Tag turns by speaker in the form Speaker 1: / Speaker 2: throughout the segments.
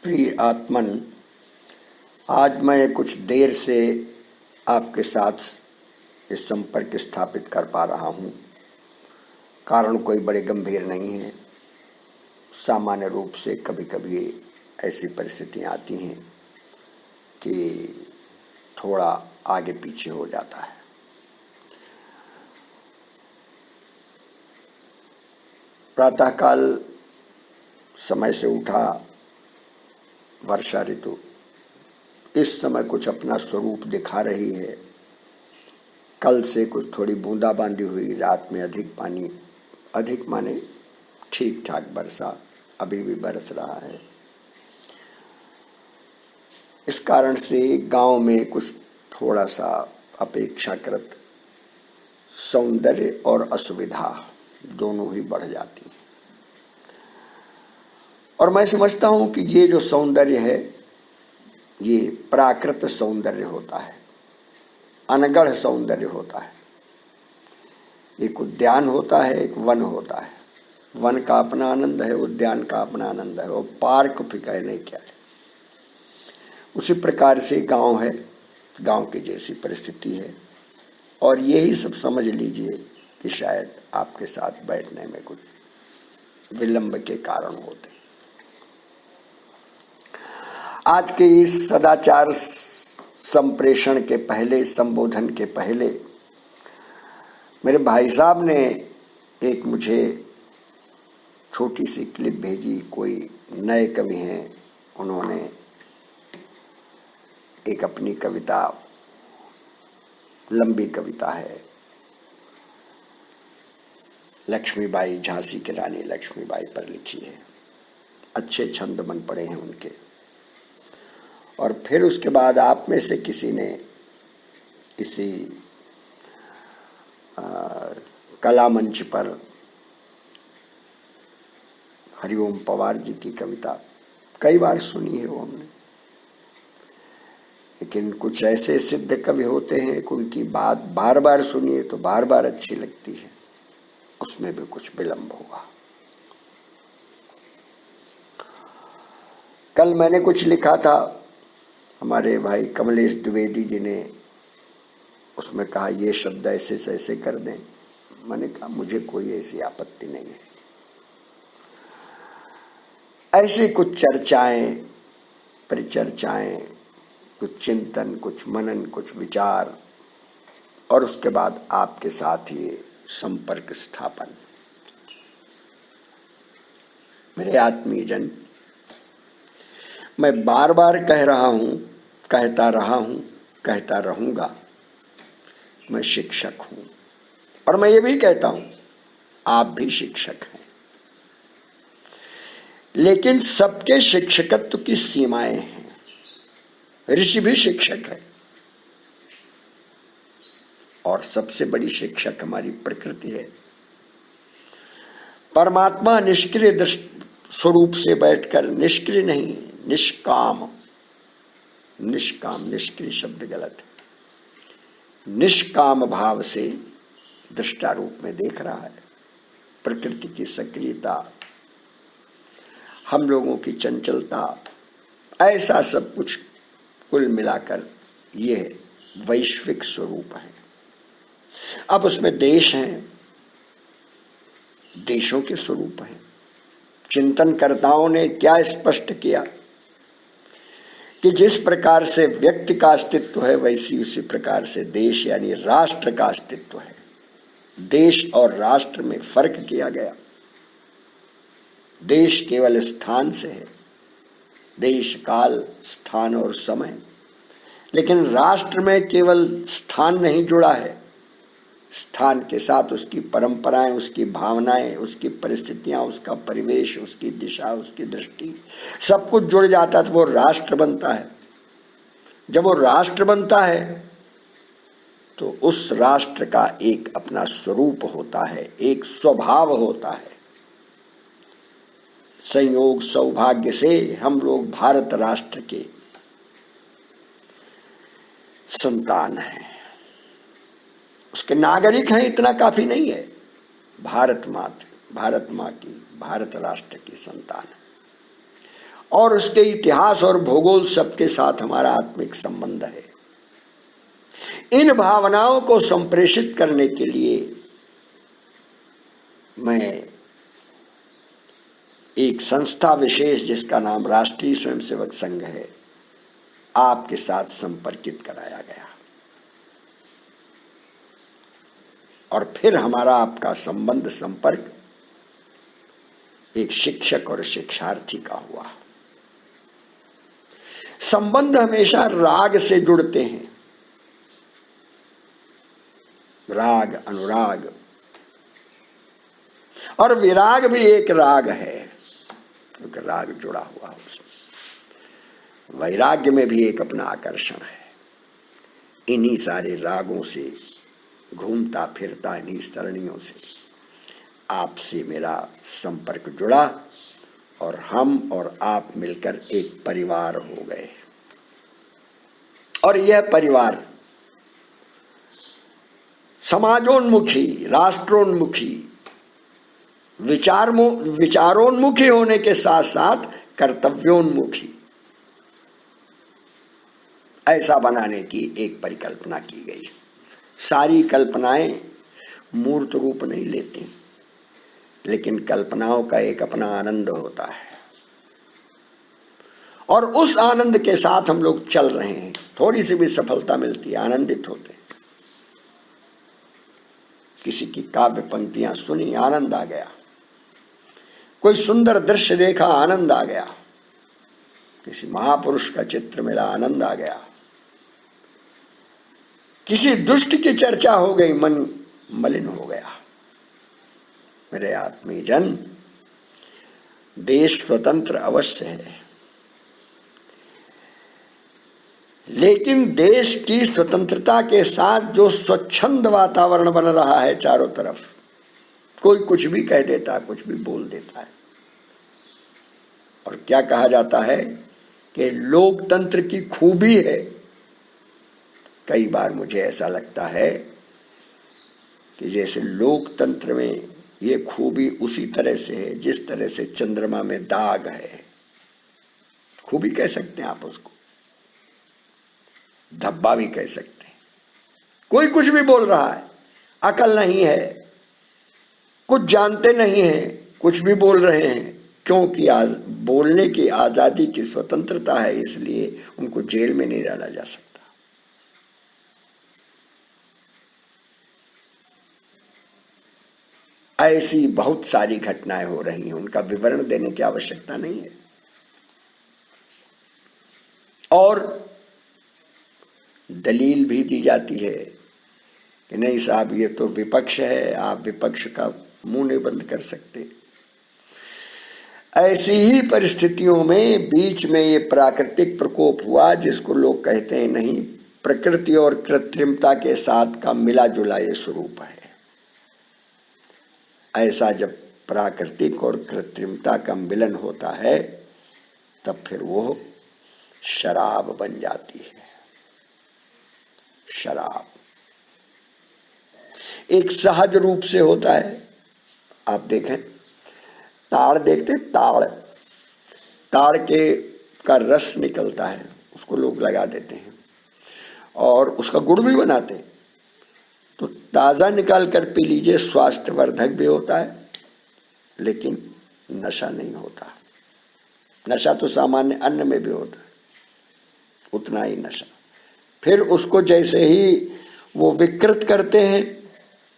Speaker 1: प्रिय आत्मन, आज मैं कुछ देर से आपके साथ इस संपर्क स्थापित कर पा रहा हूँ। कारण कोई बड़े गंभीर नहीं है। सामान्य रूप से कभी कभी ऐसी परिस्थितियाँ आती हैं कि थोड़ा आगे पीछे हो जाता है। प्रातःकाल समय से उठा, वर्षा ऋतु इस समय कुछ अपना स्वरूप दिखा रही है। कल से कुछ थोड़ी बूंदाबांदी हुई, रात में अधिक पानी, अधिक माने ठीक ठाक वर्षा अभी भी बरस रहा है। इस कारण से गांव में कुछ थोड़ा सा अपेक्षाकृत सौंदर्य और असुविधा दोनों ही बढ़ जाती है। और मैं समझता हूं कि ये जो सौंदर्य है ये प्राकृत सौंदर्य होता है, अनगढ़ सौंदर्य होता है। एक उद्यान होता है, एक वन होता है। वन का अपना आनंद है, उद्यान का अपना आनंद है, और पार्क फिक्र नहीं क्या है। उसी प्रकार से गांव है, गांव की जैसी परिस्थिति है। और यही सब समझ लीजिए कि शायद आपके साथ बैठने में कुछ विलंब के कारण होते। आज के इस सदाचार संप्रेषण के पहले, संबोधन के पहले, मेरे भाई साहब ने एक मुझे छोटी सी क्लिप भेजी। कोई नए कवि हैं, उन्होंने एक अपनी कविता, लंबी कविता है, लक्ष्मीबाई, झांसी की रानी लक्ष्मीबाई पर लिखी है। अच्छे छंद बन पड़े हैं उनके। और फिर उसके बाद आप में से किसी ने इसी कला मंच पर हरिओम पवार जी की कविता कई बार सुनी है वो हमने। लेकिन कुछ ऐसे सिद्ध कवि होते हैं कि उनकी बात बार बार सुनिए तो बार बार अच्छी लगती है। उसमें भी कुछ विलंब होगा। कल मैंने कुछ लिखा था, हमारे भाई कमलेश द्विवेदी जी ने उसमें कहा ये शब्द ऐसे से ऐसे कर दें। मैंने कहा मुझे कोई ऐसी आपत्ति नहीं है। ऐसी कुछ चर्चाएं, परिचर्चाएं, कुछ चिंतन, कुछ मनन, कुछ विचार, और उसके बाद आपके साथ ये संपर्क स्थापन। मेरे आत्मीय जन, मैं बार बार कह रहा हूं, कहता रहा हूं, कहता रहूंगा, मैं शिक्षक हूं। और मैं ये भी कहता हूं आप भी शिक्षक हैं। लेकिन सबके शिक्षकत्व की सीमाएं हैं। ऋषि भी शिक्षक है, और सबसे बड़ी शिक्षक हमारी प्रकृति है। परमात्मा निष्क्रिय स्वरूप से बैठकर, निष्क्रिय नहीं, निष्काम, निष्काम, निष्क्रिय शब्द गलत है, निष्काम भाव से दृष्टा रूप में देख रहा है। प्रकृति की सक्रियता, हम लोगों की चंचलता, ऐसा सब कुछ कुल मिलाकर यह वैश्विक स्वरूप है। अब उसमें देश हैं, देशों के स्वरूप हैं। चिंतनकर्ताओं ने क्या स्पष्ट किया कि जिस प्रकार से व्यक्ति का अस्तित्व है, वैसी उसी प्रकार से देश यानी राष्ट्र का अस्तित्व है। देश और राष्ट्र में फर्क किया गया। देश केवल स्थान से है, देश काल, स्थान और समय। लेकिन राष्ट्र में केवल स्थान नहीं जुड़ा है, स्थान के साथ उसकी परंपराएं, उसकी भावनाएं, उसकी परिस्थितियां, उसका परिवेश, उसकी दिशा, उसकी दृष्टि, सब कुछ जुड़ जाता है तो वो राष्ट्र बनता है। जब वो राष्ट्र बनता है तो उस राष्ट्र का एक अपना स्वरूप होता है, एक स्वभाव होता है। संयोग सौभाग्य से हम लोग भारत राष्ट्र के संतान हैं, उसके नागरिक हैं। इतना काफी नहीं है। भारत माँ की, भारत राष्ट्र की संतान है। और उसके इतिहास और भूगोल सबके साथ हमारा आत्मिक संबंध है। इन भावनाओं को संप्रेषित करने के लिए मैं एक संस्था विशेष जिसका नाम राष्ट्रीय स्वयंसेवक संघ है, आपके साथ संपर्कित कराया गया और फिर हमारा आपका संबंध संपर्क एक शिक्षक और शिक्षार्थी का हुआ। संबंध हमेशा राग से जुड़ते हैं, राग, अनुराग, और विराग भी एक राग है क्योंकि राग जुड़ा हुआ है उसमें। वैराग्य में भी एक अपना आकर्षण है। इन्हीं सारे रागों से घूमता फिरता, इन्हीं सरणियों से आपसे मेरा संपर्क जुड़ा और हम और आप मिलकर एक परिवार हो गए। और यह परिवार समाजोन्मुखी, राष्ट्रोन्मुखी, विचारोन्मुखी होने के साथ साथ कर्तव्योन्मुखी, ऐसा बनाने की एक परिकल्पना की गई। सारी कल्पनाएं मूर्त रूप नहीं लेती, लेकिन कल्पनाओं का एक अपना आनंद होता है और उस आनंद के साथ हम लोग चल रहे हैं। थोड़ी सी भी सफलता मिलती है, आनंदित होते हैं। किसी की काव्य पंक्तियां सुनी, आनंद आ गया। कोई सुंदर दृश्य देखा, आनंद आ गया। किसी महापुरुष का चित्र मिला, आनंद आ गया। किसी दुष्ट की चर्चा हो गई, मन मलिन हो गया। मेरे आत्मीजन, देश स्वतंत्र अवश्य है, लेकिन देश की स्वतंत्रता के साथ जो स्वच्छंद वातावरण बन रहा है चारों तरफ, कोई कुछ भी कह देता है, कुछ भी बोल देता है। और क्या कहा जाता है कि लोकतंत्र की खूबी है। कई बार मुझे ऐसा लगता है कि जैसे लोकतंत्र में ये खूबी उसी तरह से है जिस तरह से चंद्रमा में दाग है। खूबी कह सकते हैं आप उसको, धब्बा भी कह सकते हैं। कोई कुछ भी बोल रहा है, अकल नहीं है, कुछ जानते नहीं हैं, कुछ भी बोल रहे हैं, क्योंकि बोलने की आजादी की स्वतंत्रता है, इसलिए उनको जेल में नहीं डाला जा सकता। ऐसी बहुत सारी घटनाएं हो रही हैं, उनका विवरण देने की आवश्यकता नहीं है। और दलील भी दी जाती है कि नहीं साहब, ये तो विपक्ष है, आप विपक्ष का मुंह नहीं बंद कर सकते। ऐसी ही परिस्थितियों में बीच में ये प्राकृतिक प्रकोप हुआ, जिसको लोग कहते हैं नहीं, प्रकृति और कृत्रिमता के साथ का मिला जुला ये स्वरूप है। ऐसा जब प्राकृतिक और कृत्रिमता का मिलन होता है, तब फिर वो शराब बन जाती है। शराब एक सहज रूप से होता है। आप देखें, ताड़ देखते, ताड़ के का रस निकलता है, उसको लोग लगा देते हैं और उसका गुड़ भी बनाते हैं। तो ताज़ा निकाल कर पी लीजिए, स्वास्थ्यवर्धक भी होता है, लेकिन नशा नहीं होता। नशा तो सामान्य अन्न में भी होता है, उतना ही नशा। फिर उसको जैसे ही वो विकृत करते हैं,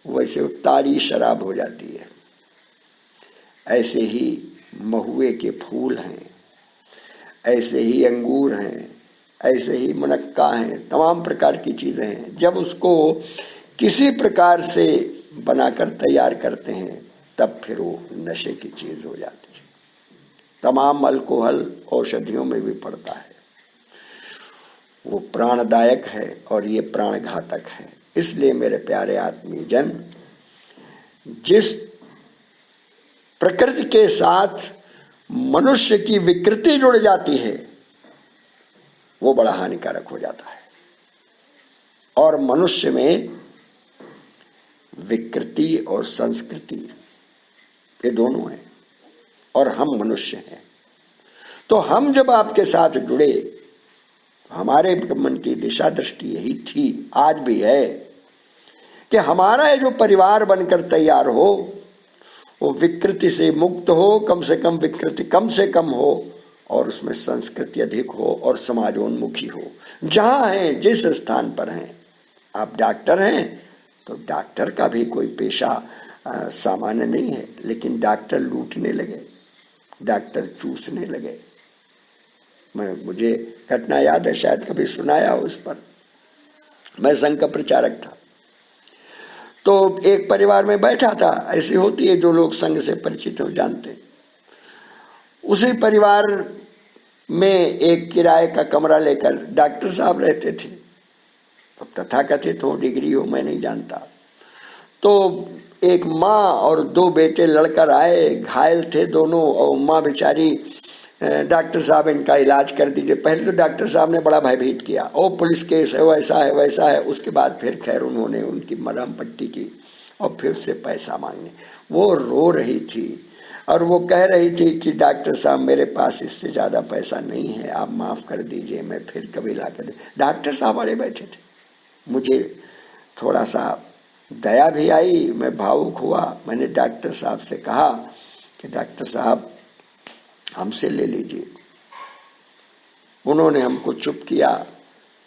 Speaker 1: वैसे वो ताड़ी शराब हो जाती है। ऐसे ही महुए के फूल हैं, ऐसे ही अंगूर हैं, ऐसे ही मुनक्का हैं, तमाम प्रकार की चीज़ें हैं। जब उसको किसी प्रकार से बनाकर तैयार करते हैं, तब फिर वो नशे की चीज़ हो जाती है। तमाम अल्कोहल औषधियों में भी पड़ता है। वो प्राणदायक है और ये प्राणघातक है। इसलिए मेरे प्यारे आत्मी जन, जिस प्रकृति के साथ मनुष्य की विकृति जुड़ जाती है, वो बड़ा हानिकारक हो जाता है। और मनुष्य में विकृति और संस्कृति ये दोनों हैं, और हम मनुष्य हैं। तो हम जब आपके साथ जुड़े, हमारे मन की दिशा दृष्टि यही थी, आज भी है, कि हमारा ये जो परिवार बनकर तैयार हो वो विकृति से मुक्त हो, कम से कम विकृति कम से कम हो, और उसमें संस्कृति अधिक हो और समाजोन्मुखी हो। जहाँ हैं, जिस स्थान पर हैं, आप डॉक्टर हैं तो डॉक्टर का भी कोई पेशा सामान्य नहीं है, लेकिन डॉक्टर लूटने लगे, डॉक्टर चूसने लगे। मुझे घटना याद है, शायद कभी सुनाया हो इस पर। मैं संघ का प्रचारक था, तो एक परिवार में बैठा था, ऐसी होती है जो लोग संघ से परिचित हो जानते। उसी परिवार में एक किराए का कमरा लेकर डॉक्टर साहब रहते थे। अब तथाकथित हो, डिग्री हो, मैं नहीं जानता। तो एक माँ और दो बेटे लड़कर आए, घायल थे दोनों, और माँ बेचारी, डॉक्टर साहब इनका इलाज कर दीजिए। पहले तो डॉक्टर साहब ने बड़ा भयभीत किया, ओ पुलिस केस है, वैसा है वैसा है। उसके बाद फिर खैर उन्होंने उनकी मरहम पट्टी की और फिर उससे पैसा मांगने। वो रो रही थी और वो कह रही थी कि डॉक्टर साहब मेरे पास इससे ज़्यादा पैसा नहीं है, आप माफ़ कर दीजिए, मैं फिर कभी ला कर। डॉक्टर साहब बड़े बैठे थे। मुझे थोड़ा सा दया भी आई, मैं भावुक हुआ। मैंने डॉक्टर साहब से कहा कि डॉक्टर साहब हमसे ले लीजिए। उन्होंने हमको चुप किया।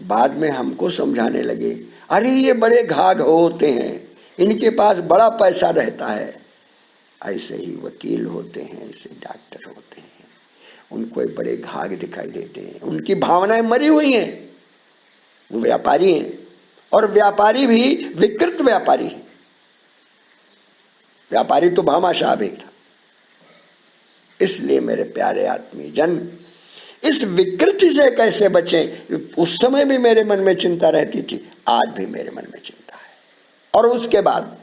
Speaker 1: बाद में हमको समझाने लगे, अरे ये बड़े घाघ होते हैं, इनके पास बड़ा पैसा रहता है। ऐसे ही वकील होते हैं, ऐसे डॉक्टर होते हैं, उनको एक बड़े घाघ दिखाई देते हैं, उनकी भावनाएं मरी हुई हैं। वो व्यापारी हैं, और व्यापारी भी विकृत व्यापारी हैं। व्यापारी तो भामाशाह भी था। इसलिए मेरे प्यारे आत्मीय जन, इस विकृति से कैसे बचें, उस समय भी मेरे मन में चिंता रहती थी, आज भी मेरे मन में चिंता है। और उसके बाद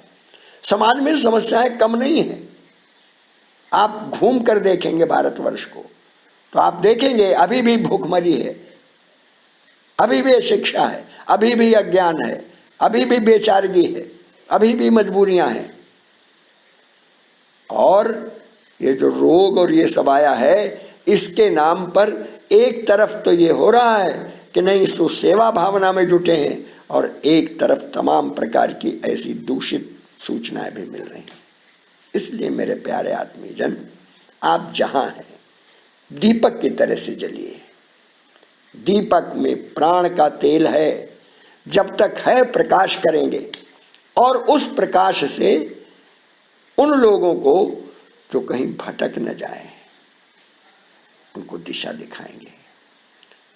Speaker 1: समाज में समस्याएं कम नहीं है। आप घूम कर देखेंगे भारतवर्ष को तो आप देखेंगे अभी भी भूखमरी है, अभी भी शिक्षा है, अभी भी अज्ञान है, अभी भी बेचारगी है, अभी भी मजबूरियां हैं। और ये जो रोग और ये सब आया है, इसके नाम पर एक तरफ तो ये हो रहा है कि नहीं सुसेवा भावना में जुटे हैं, और एक तरफ तमाम प्रकार की ऐसी दूषित सूचनाएं भी मिल रही हैं। इसलिए मेरे प्यारे आदमी जन, आप जहां हैं दीपक की तरह से जलिए। दीपक में प्राण का तेल है, जब तक है प्रकाश करेंगे, और उस प्रकाश से उन लोगों को जो कहीं भटक न जाए उनको दिशा दिखाएंगे।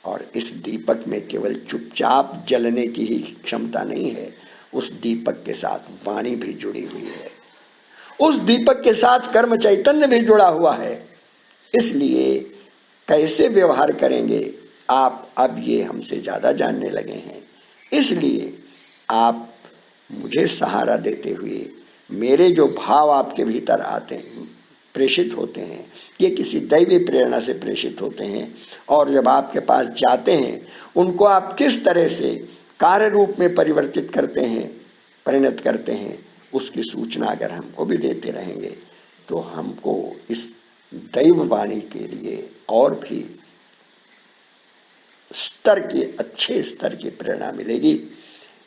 Speaker 1: और इस दीपक में केवल चुपचाप जलने की ही क्षमता नहीं है, उस दीपक के साथ वाणी भी जुड़ी हुई है, उस दीपक के साथ कर्म चैतन्य भी जुड़ा हुआ है। इसलिए कैसे व्यवहार करेंगे आप, अब ये हमसे ज्यादा जानने लगे हैं। इसलिए आप मुझे सहारा देते हुए, मेरे जो भाव आपके भीतर आते हैं, प्रेषित होते हैं, ये किसी दैवी प्रेरणा से प्रेषित होते हैं, और जब आपके पास जाते हैं उनको आप किस तरह से कार्य रूप में परिवर्तित करते हैं, परिणत करते हैं, उसकी सूचना अगर हमको भी देते रहेंगे तो हमको इस दैव वाणी के लिए और भी स्तर की, अच्छे स्तर की प्रेरणा मिलेगी।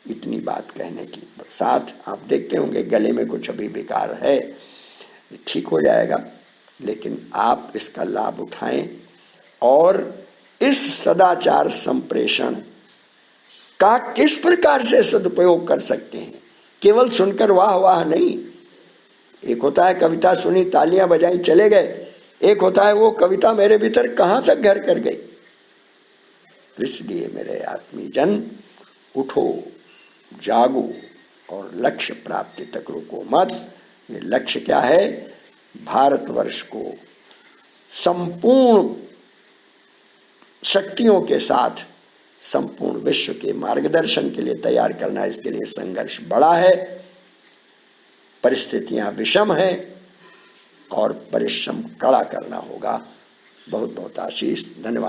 Speaker 1: इतनी बात कहने की साथ आप देखते होंगे गले में कुछ अभी विकार है, ठीक हो जाएगा, लेकिन आप इसका लाभ उठाएं और इस सदाचार संप्रेषण का किस प्रकार से सदुपयोग कर सकते हैं। केवल सुनकर वाह वाह नहीं, एक होता है कविता सुनी तालियां बजाई चले गए, एक होता है वो कविता मेरे भीतर कहां तक घर कर गई। इसलिए मेरे आत्मी जन, उठो, जागो और लक्ष्य प्राप्ति तक रुको मत। ये लक्ष्य क्या है? भारतवर्ष को संपूर्ण शक्तियों के साथ संपूर्ण विश्व के मार्गदर्शन के लिए तैयार करना। इसके लिए संघर्ष बड़ा है, परिस्थितियां विषम हैं और परिश्रम कड़ा करना होगा। बहुत बहुत आशीष, धन्यवाद।